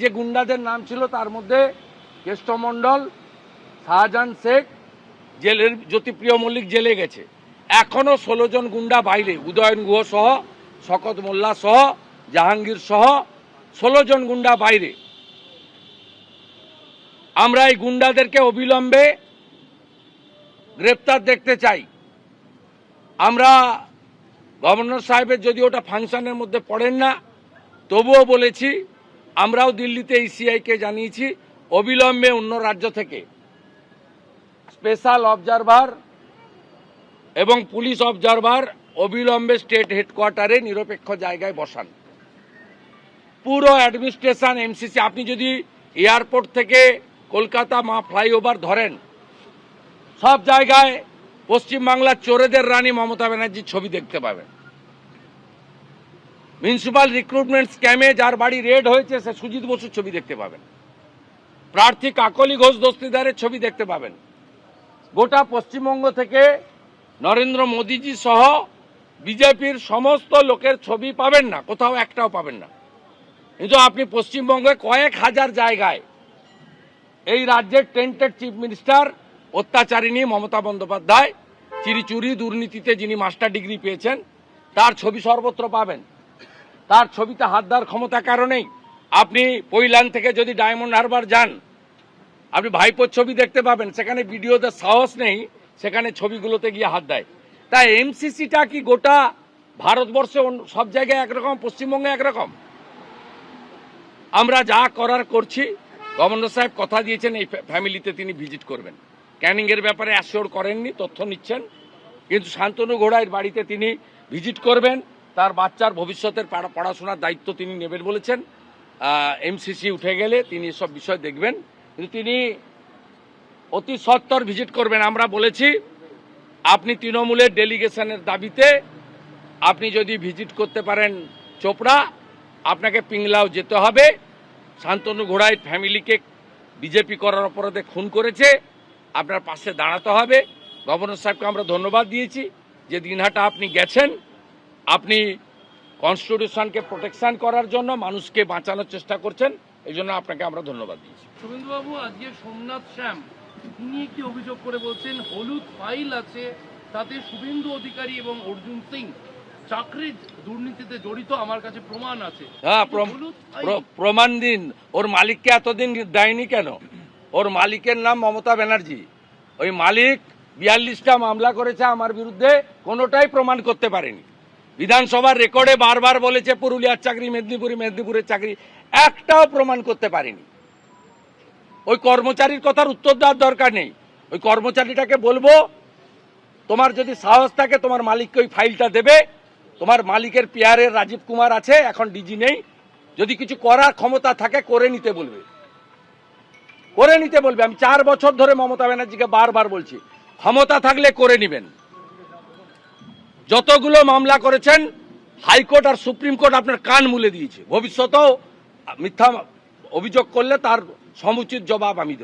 যে গুন্ডাদের নাম ছিল তার মধ্যে কেষ্টমণ্ডল, শাহজাহান শেখ, জেলের জ্যোতিপ্রিয় মল্লিক জেলে গেছে। এখনো 16 জন গুন্ডা বাইরে, উদয়ন গুহ সহ, শকত মোল্লা সহ, জাহাঙ্গীর সহ 16 জন গুন্ডা বাইরে। আমরা এই গুন্ডাদেরকে অবিলম্বে গ্রেপ্তার দেখতে চাই। আমরা গভর্নর সাহেবের যদি ওটা ফাংশনের মধ্যে পড়েন না, তবুও বলেছি, আমরাও দিল্লিতে ইসিআইকে জানিয়েছি অবিলম্বে অন্য রাজ্য থেকে স্পেশাল অবজারভার এবং পুলিশ অবজারভার অবিলম্বে স্টেট হেডকোয়ার্টারে নিরপেক্ষ জায়গায় বসান। পুরো অ্যাডমিনিস্ট্রেশন এমসিসি, আপনি যদি এয়ারপোর্ট থেকে কলকাতা ফ্লাইওভার ধরেন, সব জায়গায় পশ্চিমবাংলার চোরেদের রানী মমতা ব্যানার্জির ছবি দেখতে পাবেন। মিউনিসিপাল রিক্রুটমেন্ট স্ক্যামে যার বাড়ি রেড হয়েছে সে সুজিত বসুর ছবি দেখতে পাবেন। প্রার্থী কাকলি ঘোষ দস্তিদারের ছবি দেখতে পাবেন। গোটা পশ্চিমবঙ্গ থেকে নরেন্দ্র মোদীজি সহ বিজেপির সমস্ত লোকের ছবি পাবেন না, কোথাও একটাও পাবেন না। কিন্তু আপনি পশ্চিমবঙ্গে কয়েক হাজার জায়গায় এই রাজ্যের টেন্টেড চিফ মিনিস্টার অত্যাচারিণী মমতা বন্দ্যোপাধ্যায়, চিরিচুরি দুর্নীতিতে যিনি মাস্টার ডিগ্রি পেয়েছেন, তার ছবি সর্বত্র পাবেন। তার ছবিতে হাত দেওয়ার ক্ষমতা কারণেই আপনি পৈলান থেকে যদি ডায়মন্ড হারবার যান, আপনি ভাইপোর ছবি দেখতে পাবেন। সেখানে ভিডিওতে সাহস নেই, সেখানে ছবিগুলোতে গিয়ে হাত দেয়। তাই এমসিসিটা কি গোটা ভারতবর্ষে সব জায়গায় একরকম, পশ্চিমবঙ্গে একরকম? আমরা যা করার করছি। গভর্নর সাহেব কথা দিয়েছেন এই ফ্যামিলিতে তিনি ভিজিট করবেন। ক্যানিং এর ব্যাপারে অ্যাসিওর করেননি, তথ্য নিচ্ছেন, কিন্তু শান্তনু ঘোড়াইয়ের বাড়িতে তিনি ভিজিট করবেন। তার বাচ্চার ভবিষ্যতের পড়াশোনার দায়িত্ব তিনি নেবেন বলেছেন। এমসিসি উঠে গেলে তিনি এসব বিষয় দেখবেন, কিন্তু তিনি অতি সত্বর ভিজিট করবেন। আমরা বলেছি, আপনি তৃণমূলের ডেলিগেশনের দাবিতে আপনি যদি ভিজিট করতে পারেন চোপড়া, আপনাকে পিংলাও যেতে হবে। শান্তনু ঘোড়াই ফ্যামিলিকে বিজেপি করার অপরাধে খুন করেছে, আপনার পাশে দাঁড়াতে হবে। গভর্নর সাহেবকে আমরা ধন্যবাদ দিয়েছি যে দিনহাটা আপনি গেছেন, আপনি কনস্টিটিউশনকে প্রোটেকশন করার জন্য মানুষকে বাঁচানোর চেষ্টা করছেন, এই জন্য আপনাকে আমরা ধন্যবাদ দিয়েছি। শুভেন্দুবাবু, আজকে সোমনাথ শ্যাম তিনি একটি অভিযোগ করে বলছেন হলুদ ফাইল আছে, তাতে শুভেন্দু অধিকারী এবং অর্জুন সিং চাকরির দুর্নীতিতে জড়িত, আমার কাছে প্রমাণ আছে। হ্যাঁ, প্রমাণ দিন। ওর মালিককে এতদিন দেয়নি কেন? ওর মালিকের নাম মমতা ব্যানার্জি। ওই মালিক 42টা মামলা করেছে আমার বিরুদ্ধে, কোনোটাই প্রমাণ করতে পারেনি। বিধানসভার রেকর্ডে বারবার বলেছে পুরুলিয়ার চাকরি, মেদিনীপুরের চাকরি, একটাও প্রমাণ করতে পারেনি। ওই কর্মচারীর কথার উত্তর দেওয়ার দরকার নেই। ওই কর্মচারীটাকে বলবো, তোমার যদি সাহস থাকে তোমার মালিককে ওই ফাইলটা দেবে। তোমার মালিকের পিয়ারের রাজীব কুমার আছে, এখন ডিজি নেই, যদি কিছু করার ক্ষমতা থাকে করে নিতে বলবে, করে নিতে বলবে। আমি 4 বছর ধরে মমতা ব্যানার্জিকে বারবার বলছি, ক্ষমতা থাকলে করে নিবেন। যতগুলো মামলা করেছেন হাইকোর্ট আর সুপ্রিম কোর্ট আপনার কান মুলে দিয়েছে। ভবিষ্যতেও মিথ্যা অভিযোগ করলে তার সমুচিত জবাব আমি দেব।